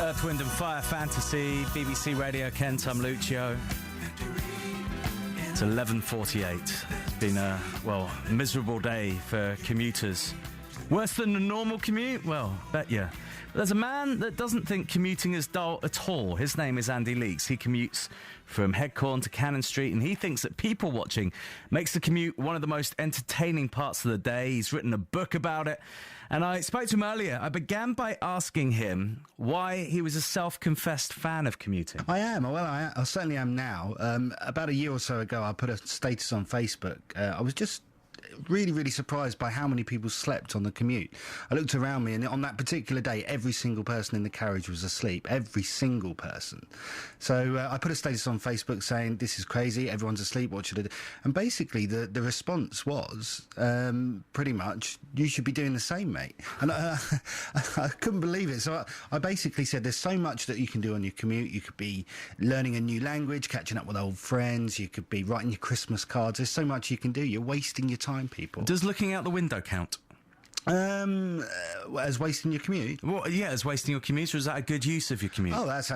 Earth, Wind and Fire Fantasy, BBC Radio Kent, I'm Lucio. It's 11:48. It's been a, miserable day for commuters. Worse than a normal commute? Well, bet you. There's a man that doesn't think commuting is dull at all. His name is Andy Leeks. He commutes from Headcorn to Cannon Street, and he thinks that people watching makes the commute one of the most entertaining parts of the day. He's written a book about it, and I spoke to him earlier. I began by asking him why he was a self-confessed fan of commuting. I am. Well, I certainly am now. About a year or so ago, I put a status on Facebook. I was just really surprised by how many people slept on the commute. I looked around me, and on that particular day, every single person in the carriage was asleep. Every single person. So I put a status on Facebook saying, this is crazy, everyone's asleep, what should I do? And basically the response was pretty much, you should be doing the same, mate. And I couldn't believe it. So I basically said, there's so much that you can do on your commute. You could be learning a new language, catching up with old friends, you could be writing your Christmas cards. There's so much you can do. You're wasting your time, people. Does looking out the window count? As wasting your commute? Well, yeah, as wasting your commute, or is that a good use of your commute? Oh, it's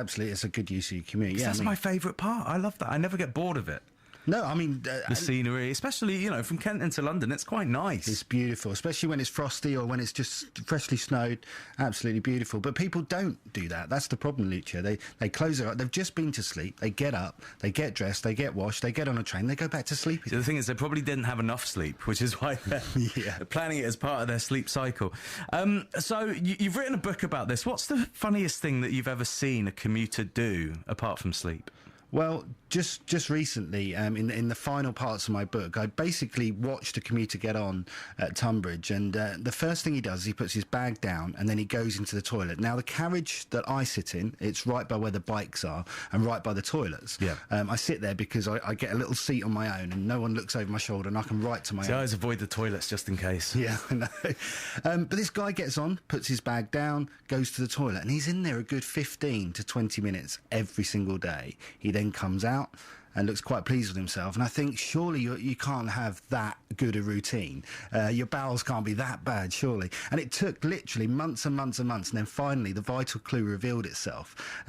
a good use of your commute. Yeah, that's my favourite part. I love that. I never get bored of it. No, I mean... the scenery, especially, from Kent into London, it's quite nice. It's beautiful, especially when it's frosty or when it's just freshly snowed. Absolutely beautiful. But people don't do that. That's the problem, Lucio. They close their eyes. They've just been to sleep. They get up, they get dressed, they get washed, they get on a train, they go back to sleep. So the thing is, they probably didn't have enough sleep, which is why they're planning it as part of their sleep cycle. So you've written a book about this. What's the funniest thing that you've ever seen a commuter do, apart from sleep? Well, just recently, in the final parts of my book, I basically watched a commuter get on at Tunbridge, and the first thing he does is he puts his bag down and then he goes into the toilet. Now, the carriage that I sit in, it's right by where the bikes are and right by the toilets. Yeah. I sit there because I get a little seat on my own and no one looks over my shoulder and I can write to my own. I always avoid the toilets just in case. Yeah, I know. But this guy gets on, puts his bag down, goes to the toilet, and he's in there a good 15 to 20 minutes every single day. He then comes out and looks quite pleased with himself, and I think surely you can't have that good a routine. Your bowels can't be that bad, surely. And it took literally months and months and months, and then finally the vital clue revealed itself.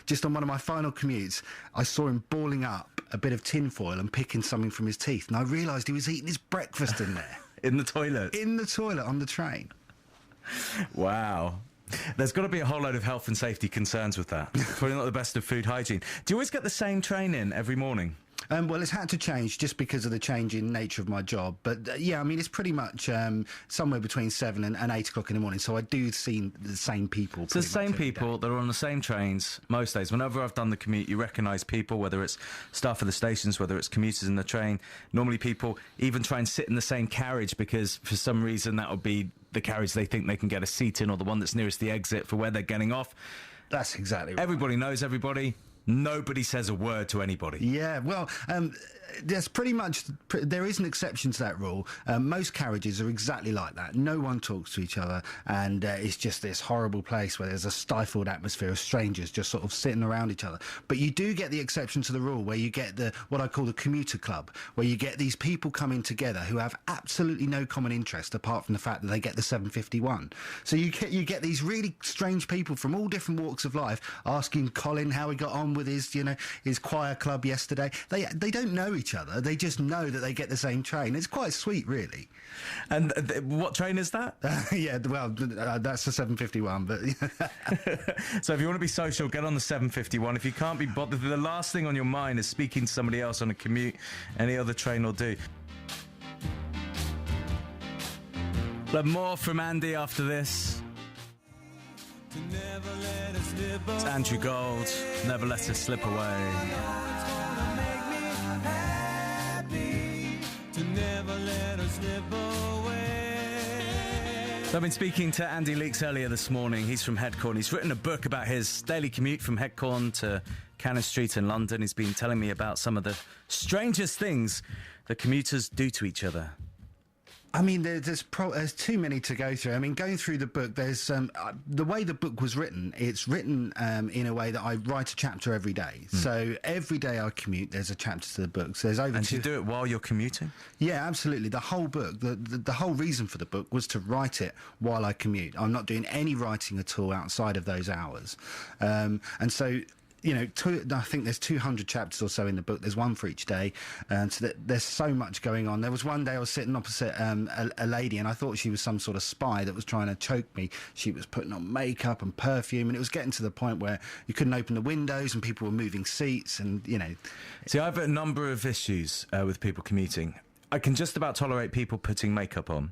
Just on one of my final commutes, I saw him balling up a bit of tinfoil and picking something from his teeth, and I realised he was eating his breakfast in there. In the toilet? In the toilet on the train. Wow. There's got to be a whole load of health and safety concerns with that. Probably not the best of food hygiene. Do you always get the same train in every morning? Well, it's had to change just because of the change in nature of my job. But, yeah, I mean, it's pretty much somewhere between 7 and 8 o'clock in the morning. So I do see the same people. So the same people that are on the same trains most days. Whenever I've done the commute, you recognise people, whether it's staff of the stations, whether it's commuters in the train. Normally people even try and sit in the same carriage because for some reason that would be the carriage they think they can get a seat in, or the one that's nearest the exit for where they're getting off. That's exactly right. Everybody knows everybody. Nobody says a word to anybody. Yeah, well, there's pretty much... there is an exception to that rule. Most carriages are exactly like that. No one talks to each other, and it's just this horrible place where there's a stifled atmosphere of strangers just sort of sitting around each other. But you do get the exception to the rule where you get what I call the commuter club, where you get these people coming together who have absolutely no common interest apart from the fact that they get the 751. So you get these really strange people from all different walks of life asking Colin how he got on with his choir club yesterday. They don't know each other. They just know that they get the same train. It's quite sweet, really. And what train is that? Yeah, well, that's the 751. But so if you want to be social, get on the 751. If you can't be bothered, the last thing on your mind is speaking to somebody else on a commute. Any other train will do. But more from Andy after this. It's Andrew Gold, Never Let Us Slip Away. So I've been speaking to Andy Leeks earlier this morning. He's from Headcorn. He's written a book about his daily commute from Headcorn to Cannon Street in London. He's been telling me about some of the strangest things that commuters do to each other. I mean, there's too many to go through. I mean, going through the book, there's the way the book was written. It's written in a way that I write a chapter every day. So every day I commute, there's a chapter to the book. So there's over. And you do it while you're commuting? Yeah, absolutely. The whole book, the whole reason for the book was to write it while I commute. I'm not doing any writing at all outside of those hours, and so. You know, I think there's 200 chapters or so in the book. There's one for each day, and so there's so much going on. There was one day I was sitting opposite a lady, and I thought she was some sort of spy that was trying to choke me. She was putting on makeup and perfume, and it was getting to the point where you couldn't open the windows, and people were moving seats, and you know. See, I've a number of issues with people commuting. I can just about tolerate people putting makeup on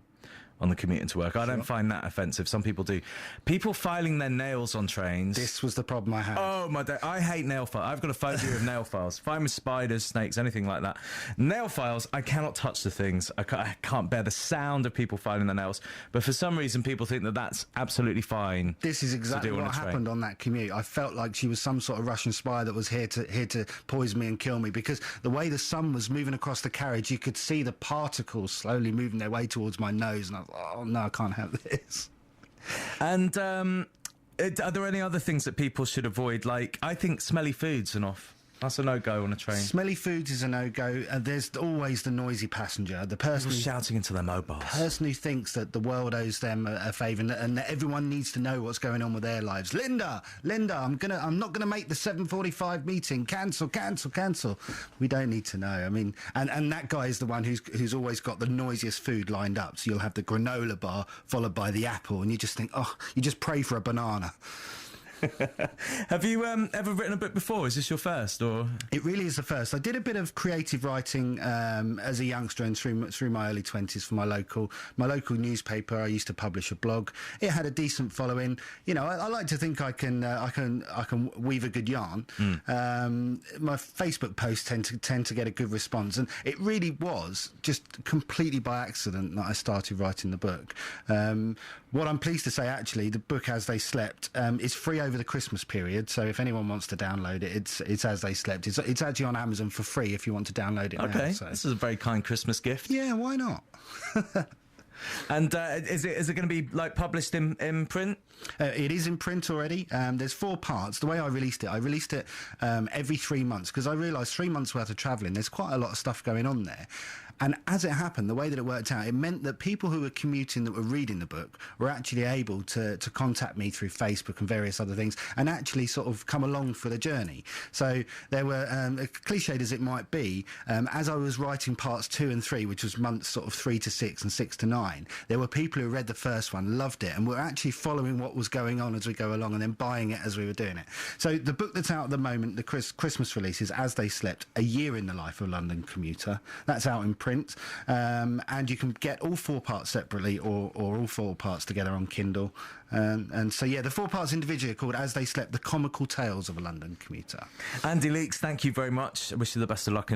the commute into work. I don't find that offensive. Some people do. People filing their nails on trains. This was the problem I had. Oh, my day. I hate nail files. I've got a phobia of nail files. Fine with spiders, snakes, anything like that. Nail files, I cannot touch the things. I can't bear the sound of people filing their nails. But for some reason, people think that that's absolutely fine. This is exactly what happened on that commute. I felt like she was some sort of Russian spy that was here to poison me and kill me, because the way the sun was moving across the carriage, you could see the particles slowly moving their way towards my nose, and I was like, oh no, I can't have this. And are there any other things that people should avoid? Like, I think smelly food's an off. That's a no-go on a train. Smelly foods is a no-go. There's always the noisy passenger, the person shouting into their mobiles. Person who thinks that the world owes them a favour, and that everyone needs to know what's going on with their lives. Linda, I'm not gonna make the 7:45 meeting. Cancel. We don't need to know. I mean, and that guy is the one who's always got the noisiest food lined up. So you'll have the granola bar followed by the apple, and you just think, oh, you just pray for a banana. Have you ever written a book before? Is this your first, or...? It really is the first. I did a bit of creative writing as a youngster and through my early 20s for my local newspaper. I used to publish a blog. It had a decent following. You know, I like to think I can weave a good yarn. My Facebook posts tend to get a good response, and it really was just completely by accident that I started writing the book. What I'm pleased to say, actually, the book As They Slept is free over the Christmas period, so if anyone wants to download it, it's As They Slept. It's actually on Amazon for free if you want to download it now. Okay, so. This is a very kind Christmas gift. Yeah, why not? And is it going to be like published in print? It is in print already. There's 4 parts. The way I released it every 3 months, because I realised 3 months worth of travelling, there's quite a lot of stuff going on there. And as it happened, the way that it worked out, it meant that people who were commuting that were reading the book were actually able to contact me through Facebook and various other things, and actually sort of come along for the journey. So there were, cliched as it might be, as I was writing parts 2 and 3, which was months sort of 3 to 6 and 6 to 9, there were people who read the first one, loved it, and were actually following what was going on as we go along, and then buying it as we were doing it. So the book that's out at the moment, the Christmas release, is As They Slept, A Year in the Life of a London Commuter. That's out in print, and you can get all 4 parts separately or all 4 parts together on Kindle. And so, yeah, the 4 parts individually are called As They Slept, The Comical Tales of a London Commuter. Andy Leeks, thank you very much. I wish you the best of luck in